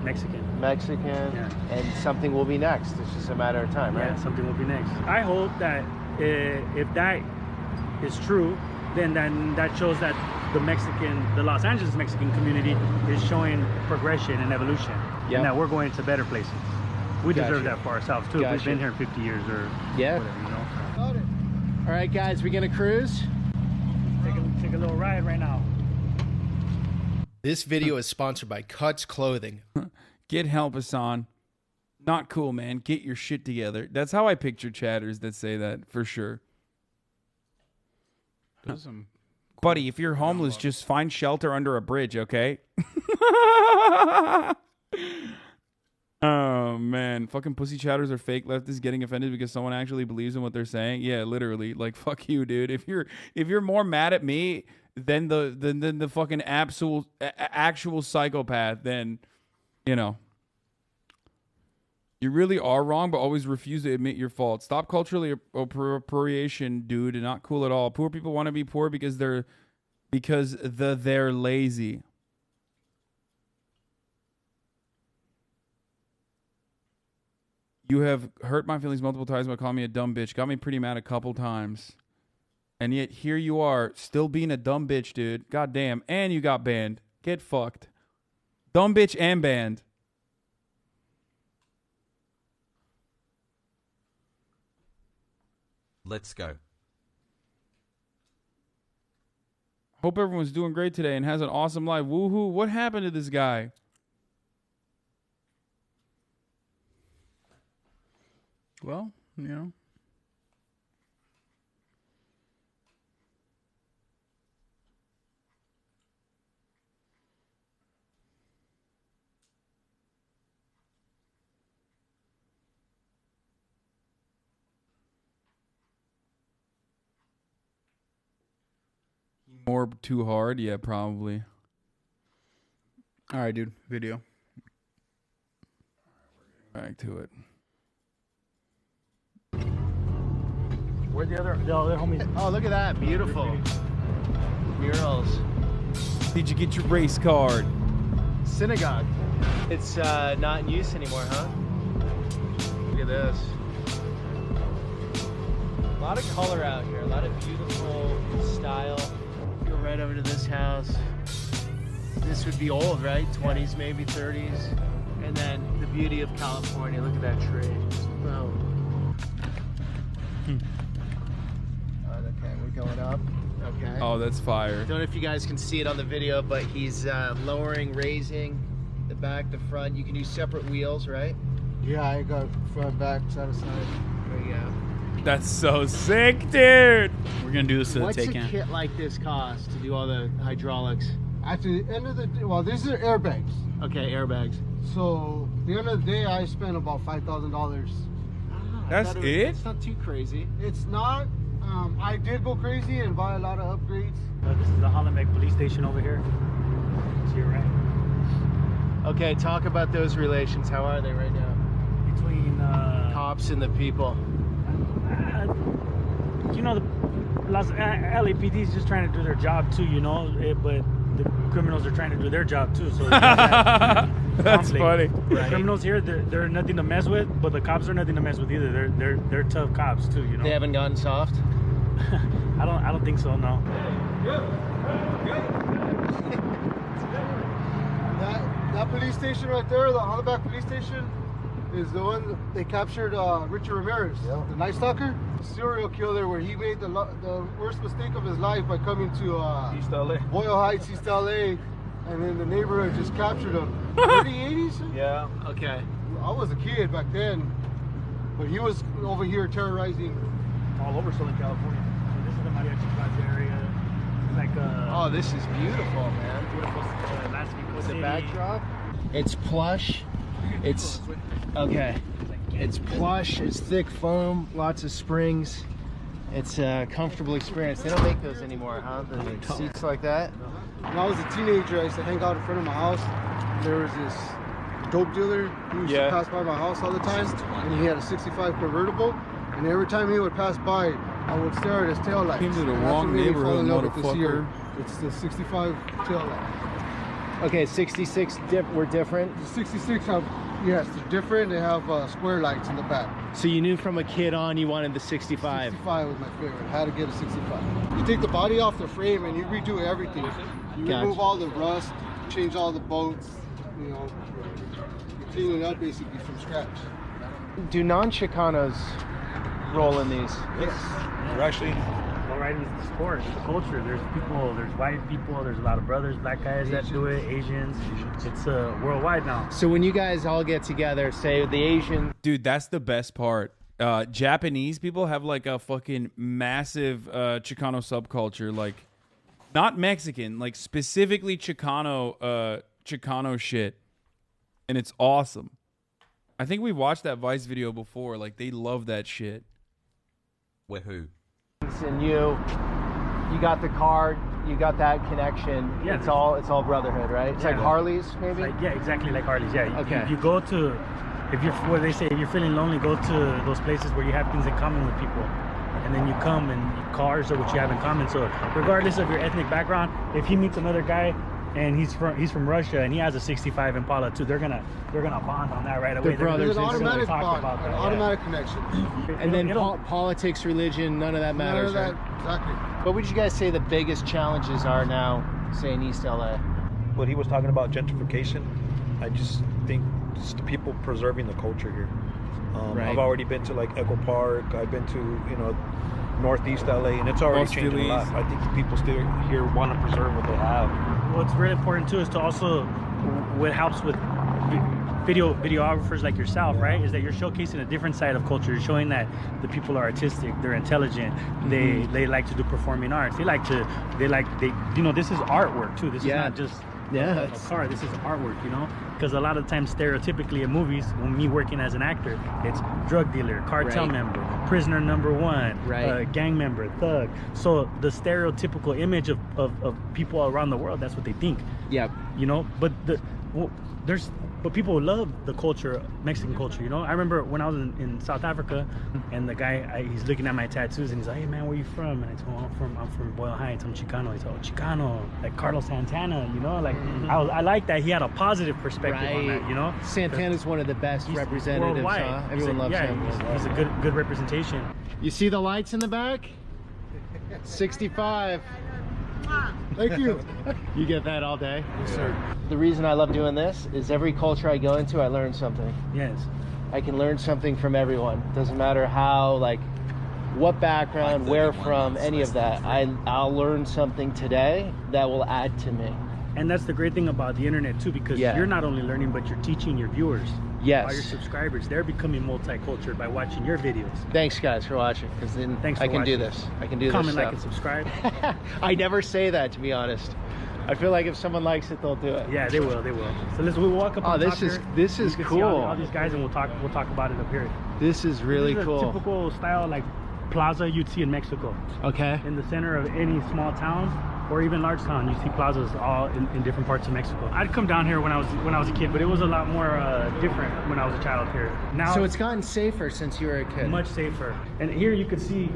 Mexican, yeah. And something will be next. It's just a matter of time, right? Yeah, something will be next. I hope that if that is true, then that shows that the Los Angeles Mexican community is showing progression and evolution, and that we're going to better places. We deserve that for ourselves too. We've been here 50 years or whatever, you know. All right, guys, we gonna cruise? Take a little ride right now. This video is sponsored by Cuts Clothing. Get help us on. Not cool, man. Get your shit together. That's how I picture chatters that say that, for sure. Buddy, if you're homeless, just find shelter under a bridge, okay? Oh, man. Fucking pussy chatters are fake leftists getting offended because someone actually believes in what they're saying. Yeah, literally. Like, fuck you, dude. If you're more mad at me than the fucking actual psychopath, then, you know. You really are wrong, but always refuse to admit your fault. Stop culturally appropriation, dude. And not cool at all. Poor people want to be poor because they're lazy. You have hurt my feelings multiple times by calling me a dumb bitch. Got me pretty mad a couple times. And yet here you are, still being a dumb bitch, dude. God damn. And you got banned. Get fucked. Dumb bitch and banned. Let's go. Hope everyone's doing great today and has an awesome life. Woohoo. What happened to this guy? Well, you know. More too hard? Yeah, probably. All right, dude. Video. Back to it. Where the other homies? Oh, look at that. Beautiful. Murals. Did you get your race card? Synagogue. It's not in use anymore, huh? Look at this. A lot of color out here. A lot of beautiful style. Go right over to this house. This would be old, right? 20s, maybe 30s. And then the beauty of California. Look at that tree. Boom. Okay, we're going up. Okay. Oh, that's fire. Don't know if you guys can see it on the video, but he's raising the back, the front. You can use separate wheels, right? Yeah, I got front, back, side to side. There you go. That's so sick, dude. We're gonna do this to What's the a take-in. kit like this cost to do all the hydraulics? At the end of the day, well, these are airbags. Okay, airbags. So at the end of the day, I spent about $5,000. That's it? It's not too crazy. It's not. I did go crazy and buy a lot of upgrades. This is the Hollenbeck police station over here. To your right. Okay, talk about those relations. How are they right now? Between Cops and the people. you know, the LAPD is just trying to do their job too, you know, but the criminals are trying to do their job too. So That's conflict. funny. The criminals here, they're nothing to mess with, but the cops are nothing to mess with either. They're tough cops too, you know. They haven't gotten soft. I don't think so. No. That police station right there, the Hollenbeck police station, is the one that they captured Richard Ramirez, the Night Stalker, serial killer, where he made the worst mistake of his life by coming to East LA. Boyle Heights, East LA, and then the neighborhood just captured him. Early 80s? Yeah. Okay. I was a kid back then, but he was over here terrorizing. All over Southern California. So this is the Mariachi Plaza area. It's like Oh, this is beautiful, man. beautiful Las Vegas With the City. backdrop. It's plush. It's okay. It's plush. It's thick foam. Lots of springs. It's a comfortable experience. They don't make those anymore, huh? The seats like that. When I was a teenager, I used to hang out in front of my house. There was this dope dealer who used to pass by my house all the time, and he had a 65 convertible. And every time he would pass by, I would stare at his tail lights. Came to the And that's wrong what made me fall neighborhood, in love with this motherfucker. year. It's the 65 tail light. Okay, 66 were different. The 66 have, yes, they're different. They have square lights in the back. So you knew from a kid on you wanted the 65. 65 was my favorite. Had to get a 65. You take the body off the frame and you redo everything. You Gotcha. remove all the rust, change all the bolts, you know, you clean it up basically from scratch. Do non-Chicanos roll in these? Yes. We're actually Lowriding is the sport, it's the culture. There's people, there's white people, there's a lot of brothers, black guys that do it, Asians. It's worldwide now. So when you guys all get together, say the Asian. Dude, that's the best part. Japanese people have like a fucking massive Chicano subculture, like not Mexican, like specifically Chicano shit, and it's awesome. I think we watched that Vice video before. Like they love that shit. With who? And you got the card, you got that connection. Yeah, it's all brotherhood, right? It's Yeah. like Harley's, maybe. Like, yeah, exactly like Harley's. Yeah. Okay. You go to, if you're, what they say, if you're feeling lonely, go to those places where you have things in common with people. And then you come and cars are what you have in common. So regardless of your ethnic background, if he meets another guy and he's from Russia and he has a 65 Impala too, they're gonna bond on that right away. They're brothers. There's an There's automatic talk bond, about an that, automatic connection. And then It'll- politics, religion, none of that matters. None of right? that, exactly. What would you guys say the biggest challenges are now, say in East LA? what he was talking about, gentrification. I just think just the people preserving the culture here. Right. I've already been to like Echo Park. I've been to Northeast LA, and it's already Los changing a lot. Feliz. I think the people still here want to preserve what they have. What's really important too is to also, what helps with videographers like yourself, right, is that you're showcasing a different side of culture. You're showing that the people are artistic, they're intelligent, they like to do performing arts. This is artwork too. This is not just a car. This is artwork, because a lot of times stereotypically in movies, when me working as an actor, it's drug dealer, cartel member, prisoner number one, gang member, thug. So the stereotypical image of people around the world, that's what they think. Yep. But people love the culture, Mexican culture, I remember when I was in South Africa, and the guy, he's looking at my tattoos, and he's like, "Hey man, where you from?" And I told him, I'm from Boyle Heights, I'm Chicano. He's like, "Oh, Chicano, like Carlos Santana," I like that he had a positive perspective on that, Santana's one of the best representatives, worldwide. huh? Everyone loves him. He's a good representation. You see the lights in the back? 65. Thank you. You get that all day? Yes, sir. The reason I love doing this is every culture I go into, I learn something. Yes. I can learn something from everyone. Doesn't matter how, what background, where from, any of that. I'll learn something today that will add to me. And that's the great thing about the internet too, because you're not only learning, but you're teaching your viewers. Yes. All your subscribers, they're becoming multicultural by watching your videos. Thanks guys for watching, because then I can do this. I can do Comment, this like, and subscribe. I never say that, to be honest. I feel like if someone likes it, they'll do it. Yeah, they will. So we'll walk up. Oh, this is cool. All these guys, and we'll talk about it up here. This is really cool. Typical style like plaza you'd see in Mexico. Okay. In the center of any small town or even large town, you see plazas all in different parts of Mexico. I'd come down here when I was a kid, but it was a lot more different when I was a child here. Now, so it's gotten safer since you were a kid. Much safer. And here you can see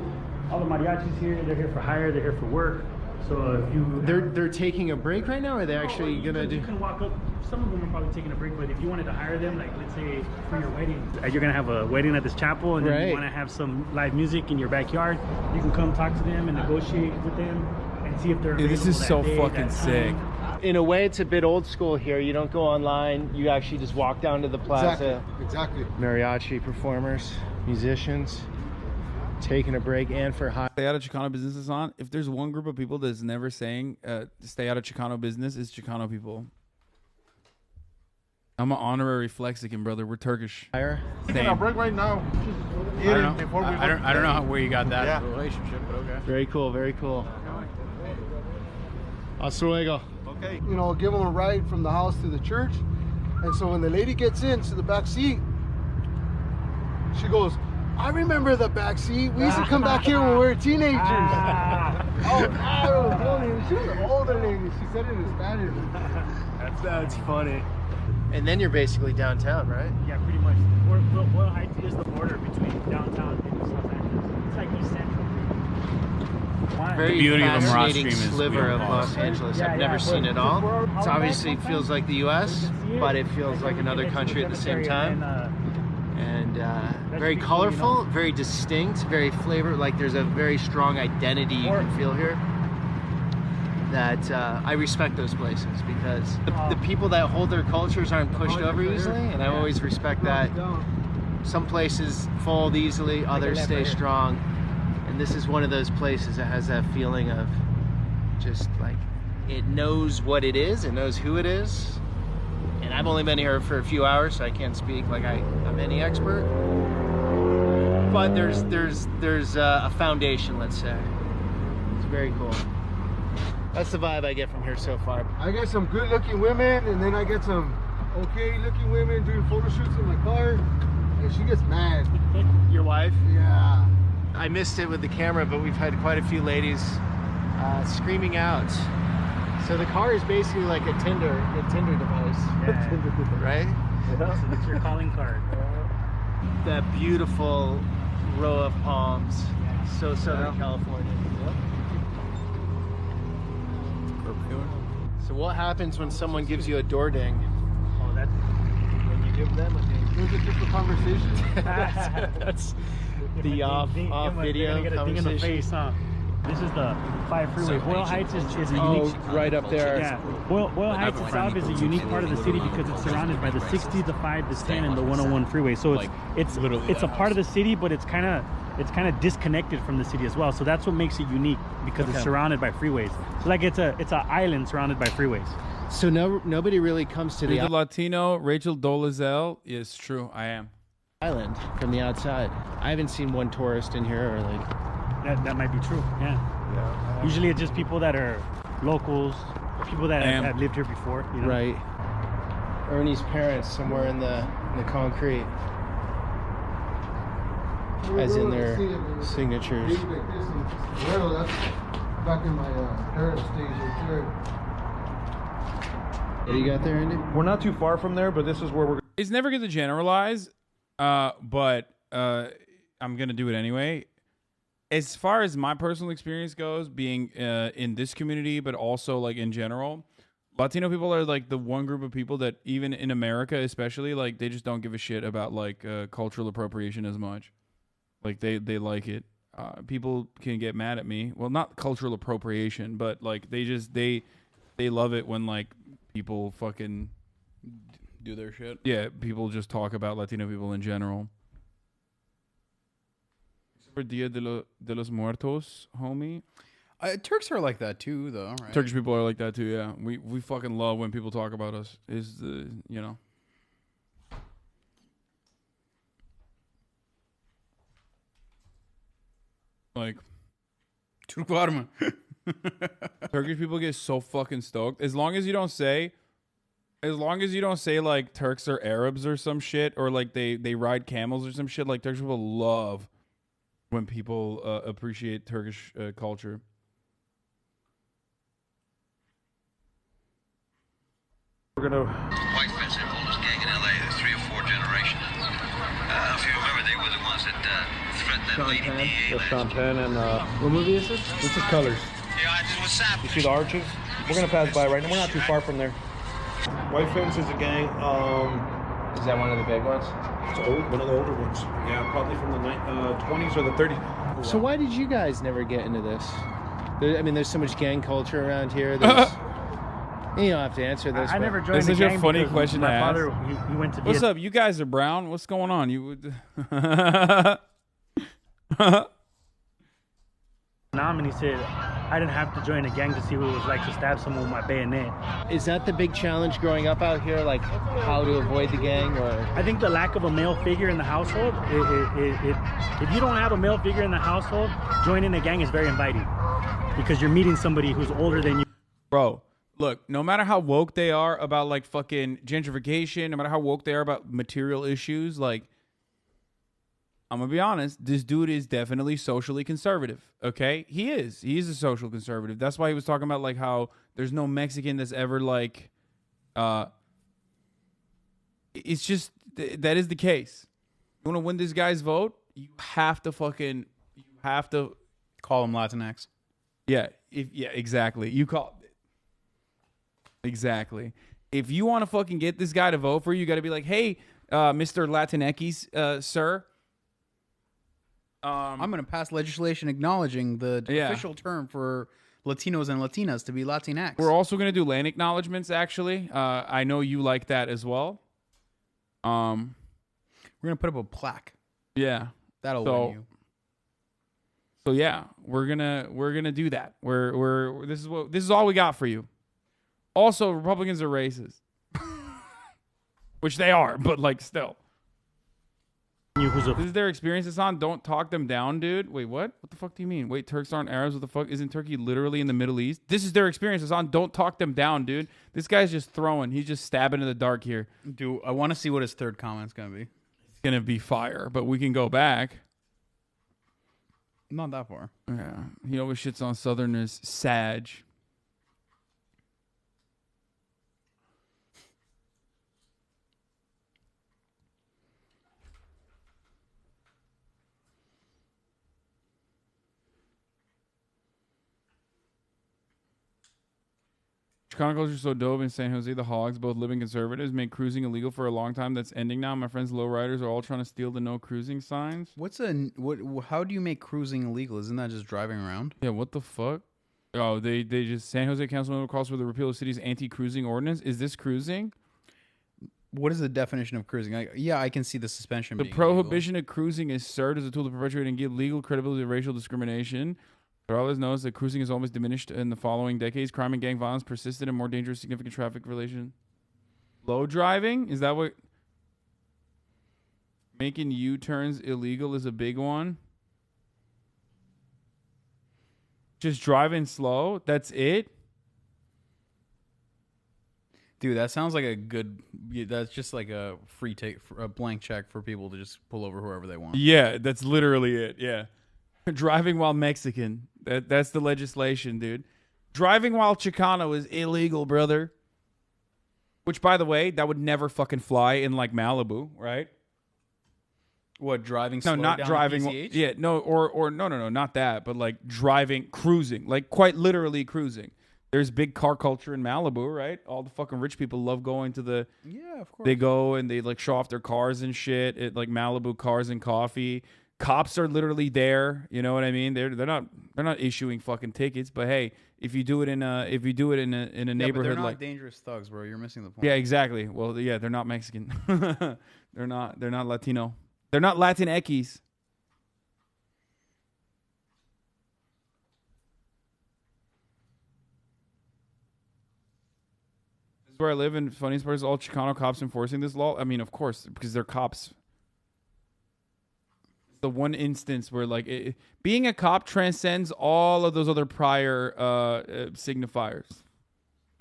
all the mariachis here. They're here for hire. They're here for work. So if you they're taking a break right now, or are they actually gonna do? You can walk up. Some of them are probably taking a break, but if you wanted to hire them, like let's say for your wedding, you're gonna have a wedding at this chapel, and then you want to have some live music in your backyard, you can come talk to them and negotiate with them and see if they're. This is so fucking sick. In a way, it's a bit old school here. You don't go online. You actually just walk down to the plaza. Exactly. Mariachi performers, musicians, taking a break and for high. Stay out of Chicano business is on. If there's one group of people that's never saying stay out of Chicano business, it's Chicano people. I'm an honorary Flexican, brother. We're Turkish. Taking a break right now. I don't know where you got that relationship, but okay. Very cool, very cool. Hasta luego. Okay. You know, give them a ride from the house to the church. And so when the lady gets into the back seat, she goes, I remember the back seat. We used to come back here when we were teenagers. She was an older lady. She said it in Spanish. That's funny. And then you're basically downtown, right? Yeah, pretty much. Royal Heights is the border between downtown and Los Angeles. It's like East Central. Very the beauty of a Mirage fascinating stream is sliver of Los Angeles. I've never seen it all. It obviously feels like the U.S., but it feels like another country at the same time. And very colorful, very distinct, very flavored. Like there's a very strong identity you can feel here. That I respect those places because the people that hold their cultures aren't pushed over easily, and I always respect that. Some places fold easily, others stay strong, and this is one of those places that has that feeling of just like it knows what it is, it knows who it is. And I've only been here for a few hours, so I can't speak like I'm any expert. But there's a foundation, let's say. It's very cool. That's the vibe I get from here so far. I get some good-looking women, and then I get some okay-looking women doing photo shoots in my car, and she gets mad. Your wife? Yeah. I missed it with the camera, but we've had quite a few ladies screaming out. So the car is basically like a Tinder device, right? So it's your calling card. That beautiful row of palms, so Southern California. So what happens when someone gives you a door ding? Oh, that's When you give them a ding. Is it just a conversation? That's the off video get a ding in the face, huh? This is the 5 freeway. Boyle Heights is a unique. Right up there. Yeah, Boyle Heights itself is a unique part of the city because it's surrounded by the 60, the 5, the 10, and the 101 freeway. So it's a part of the city, but it's kind of disconnected from the city as well. So that's what makes it unique because it's surrounded by freeways. So like it's an island surrounded by freeways. So nobody really comes to You're the the Latino Rachel Dolezal. Yes, true. I am. island from the outside. I haven't seen one tourist in here or like. That might be true. Yeah. Usually it's just people that are locals, or people that have lived here before. You know? Right. Ernie's parents somewhere in the concrete, as in their signatures. Well, that's back in my parents' days right there. What do you got there, Andy? We're not too far from there, but this is where we're. It's never good to generalize, but I'm gonna do it anyway. As far as my personal experience goes, being in this community, but also like in general, Latino people are like the one group of people that even in America, especially, like they just don't give a shit about like cultural appropriation as much. Like they like it. People can get mad at me. Well, not cultural appropriation, but like they love it when like people fucking do their shit. Yeah, people just talk about Latino people in general. For Dia de los Muertos, homie. Turks are like that too, though. Right? Turkish people are like that too. Yeah, we fucking love when people talk about us. Is the like Türk var mı? Turkish people get so fucking stoked as long as you don't say like Turks or Arabs or some shit, or like they ride camels or some shit. Like Turkish people love when people appreciate Turkish culture. We're gonna. White fence, the oldest gang in LA, there's 3 or 4 generations. If you remember, they were the ones that threatened that lady DA last Sean Penn and What movie is this? this is Colors. Yeah, I just was You see the arches? We're gonna pass by right now. We're not too far from there. White Fence is a gang. Is that one of the big ones? It's old, one of the older ones. Yeah, probably from the 20s or the 30s. So why did you guys never get into this? There's so much gang culture around here. There's, you don't have to answer this. I but- never joined This the is your gang funny because question to my ask. father, he went to What's up? You guys are brown. What's going on? You would. Vietnam, and he said I didn't have to join a gang to see what it was like to stab someone with my bayonet. Is that the big challenge growing up out here? Like how to avoid the gang, or I think the lack of a male figure in the household, if you don't have a male figure in the household, joining a gang is very inviting because you're meeting somebody who's older than you. Bro, look, no matter how woke they are about like fucking gentrification, no matter how woke they are about material issues, like, I'm gonna be honest, this dude is definitely socially conservative. Okay, he is a social conservative. That's why he was talking about like how there's no Mexican that's ever like it's just that is the case. You want to win this guy's vote, you have to Call them Latinx. yeah, exactly. You call exactly. If you want to fucking get this guy to vote for you, you got to be like, hey, Mr. Latinx, sir. I'm going to pass legislation acknowledging the official term for Latinos and Latinas to be Latinx. We're also going to do land acknowledgements, actually. I know you like that as well. We're going to put up a plaque. Yeah. That'll win you. So yeah, we're gonna do that. This is all we got for you. Also, Republicans are racist. Which they are, but like still. This is their experience. It's on. Don't talk them down, dude. Wait, what? What the fuck do you mean? Wait, Turks aren't Arabs? What the fuck? Isn't Turkey literally in the Middle East? This is their experience. It's on. Don't talk them down, dude. This guy's just throwing. He's just stabbing in the dark here. Dude, I want to see what his third comment's going to be. It's going to be fire, but we can go back. Not that far. Yeah. He always shits on Southerners. Sag. Chicano culture is so dope in San Jose. The Hogs, both living conservatives, made cruising illegal for a long time. That's ending now. My friends lowriders are all trying to steal the no cruising signs. How do you make cruising illegal? Isn't that just driving around? Yeah, what the fuck? Oh, they just San Jose councilman calls for the repeal of the city's anti-cruising ordinance. Is this cruising? What is the definition of cruising? I can see the suspension. The being prohibition of cruising is served as a tool to perpetuate and give legal credibility to racial discrimination. Corrales knows that cruising has almost diminished in the following decades. Crime and gang violence persisted and more dangerous, significant traffic relation. Low driving? Is that what? Making U-turns illegal is a big one. Just driving slow? That's it? Dude, that sounds like a good... That's just like a free take, a blank check for people to just pull over whoever they want. Yeah, that's literally it. Yeah. Driving while Mexican. That's the legislation, dude. Driving while Chicano is illegal, brother. Which, by the way, that would never fucking fly in like Malibu, right? What, driving No, slow not down driving. PCH? Yeah, no, or no, not that, but like driving, cruising, like quite literally cruising. There's big car culture in Malibu, right? All the fucking rich people love going to the. Yeah, of course. They go and they like show off their cars and shit at like Malibu Cars and Coffee. Cops are literally there. You know what I mean? They're not issuing fucking tickets. But hey, if you do it in a neighborhood, but they're not like dangerous thugs, bro. You're missing the point. yeah, exactly. Well, yeah, they're not Mexican. They're not Latino. They're not Latinx. Where I live, and funniest part is all Chicano cops enforcing this law. I mean, of course, because they're cops. The one instance where like being a cop transcends all of those other prior signifiers.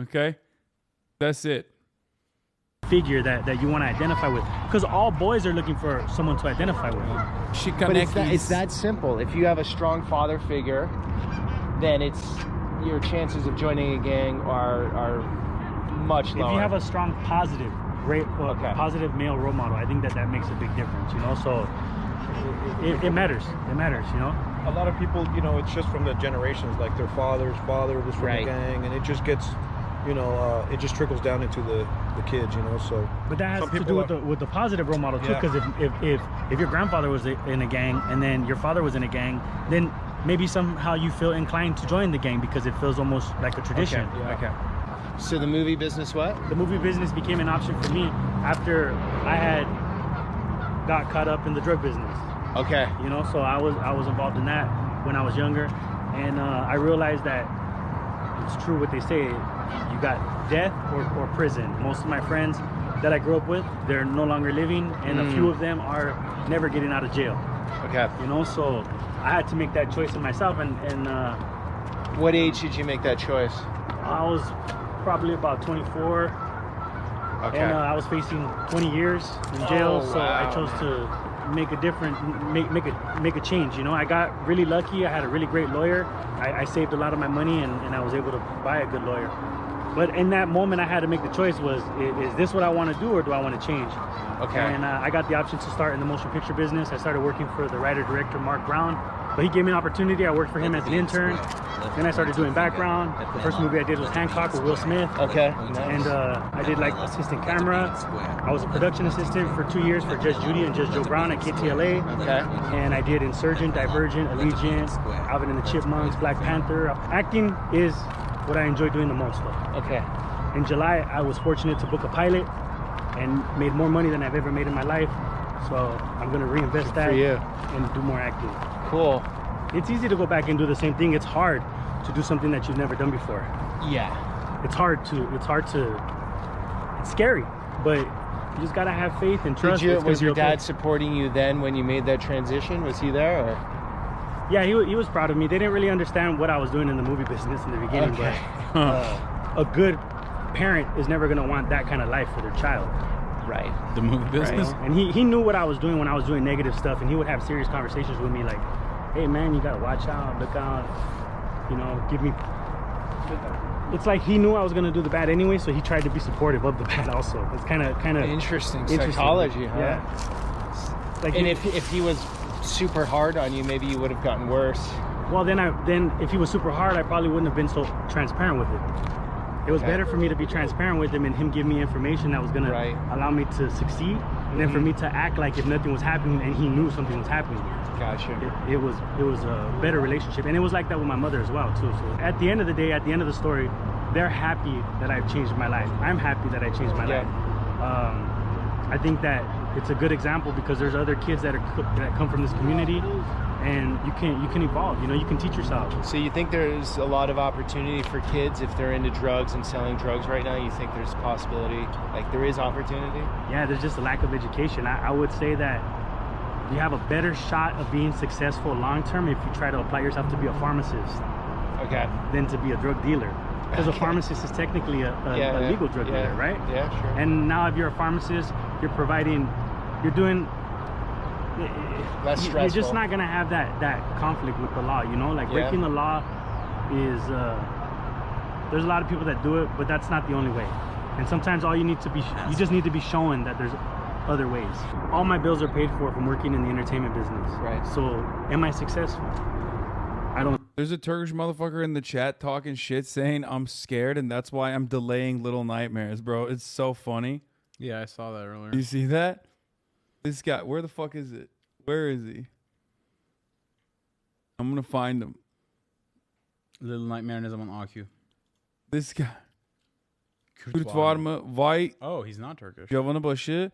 Okay, that's it. Figure that you want to identify with, because all boys are looking for someone to identify with. But it's that simple. If you have a strong father figure, then your chances of joining a gang are much lower. If you have a strong positive positive male role model, I think that makes a big difference, so it matters. It matters, A lot of people, it's just from the generations, like their father's father was from a gang, and it just gets, it just trickles down into the kids, so. But that has to do with the positive role model too, because if your grandfather was in a gang and then your father was in a gang, then maybe somehow you feel inclined to join the gang because it feels almost like a tradition. Okay. So the movie business, what? The movie business became an option for me after I had got caught up in the drug business. Okay. So I was involved in that when I was younger, and I realized that it's true what they say. You got death or prison. Most of my friends that I grew up with, they're no longer living, and a few of them are never getting out of jail. Okay. So I had to make that choice in myself. And what age did you make that choice? I was probably about 24. Okay. And I was facing 20 years in jail, so I chose to make a change. I got really lucky. I had a really great lawyer. I saved a lot of my money, and I was able to buy a good lawyer. But in that moment, I had to make the choice: is this what I want to do, or do I want to change? Okay. And I got the option to start in the motion picture business. I started working for the writer-director Mark Brown, but he gave me an opportunity. I worked for him as an intern. Then I started doing background. The first movie I did was Hancock with Will Smith. Okay. And I did like assistant camera. I was a production assistant for 2 years for Judge Judy and Judge Joe Brown at KTLA. Okay. And I did Insurgent, Divergent, Allegiant, Alvin and the Chipmunks, Black Panther. Acting is what I enjoy doing the most, though. Okay. In July, I was fortunate to book a pilot and made more money than I've ever made in my life. So I'm going to reinvest that and do more acting. Cool. It's easy to go back and do the same thing. It's hard to do something that you've never done before. Yeah. It's scary, but you just gotta have faith and trust. Was your dad supporting you then when you made that transition? Was he there? Or? Yeah, he was proud of me. They didn't really understand what I was doing in the movie business in the beginning, but a good parent is never gonna want that kind of life for their child. Right. The movie business. Right? And he knew what I was doing when I was doing negative stuff, and he would have serious conversations with me like, hey man, you gotta watch out, look out, give me. It's like he knew I was gonna do the bad anyway, so he tried to be supportive of the bad also. It's kind of interesting psychology, huh? Yeah. Like, and if he was super hard on you, maybe you would have gotten worse. Well, then if he was super hard, I probably wouldn't have been so transparent with it. It was better for me to be transparent with him and him give me information that was gonna allow me to succeed, and then for me to act like if nothing was happening and he knew something was happening. Gotcha. It was a better relationship, and it was like that with my mother as well too. So at the end of the day, at the end of the story, they're happy that I've changed my life. I'm happy that I changed my life. I think that it's a good example because there's other kids that come from this community, and you can evolve. You can teach yourself. So you think there's a lot of opportunity for kids if they're into drugs and selling drugs right now? You think there's a possibility, like there is opportunity? Yeah, there's just a lack of education. I would say that you have a better shot of being successful long term if you try to apply yourself to be a pharmacist, than to be a drug dealer. Because a pharmacist is technically a legal drug dealer, right? Yeah, sure. And now if you're a pharmacist, you're doing less stressful. You're just not gonna have that conflict with the law, like breaking the law is there's a lot of people that do it, but that's not the only way. And sometimes you just need to be shown that there's other ways. All my bills are paid for from working in the entertainment business. Right. So am I successful? I don't. There's a Turkish motherfucker in the chat talking shit saying I'm scared and that's why I'm delaying Little Nightmares, bro. It's so funny. Yeah, I saw that earlier. You see that? This guy, where the fuck is it? Where is he? I'm gonna find him. Little Nightmareism on AQ. This guy. Kurtvarma, Vay. Oh, he's not Turkish. Yavanı başı.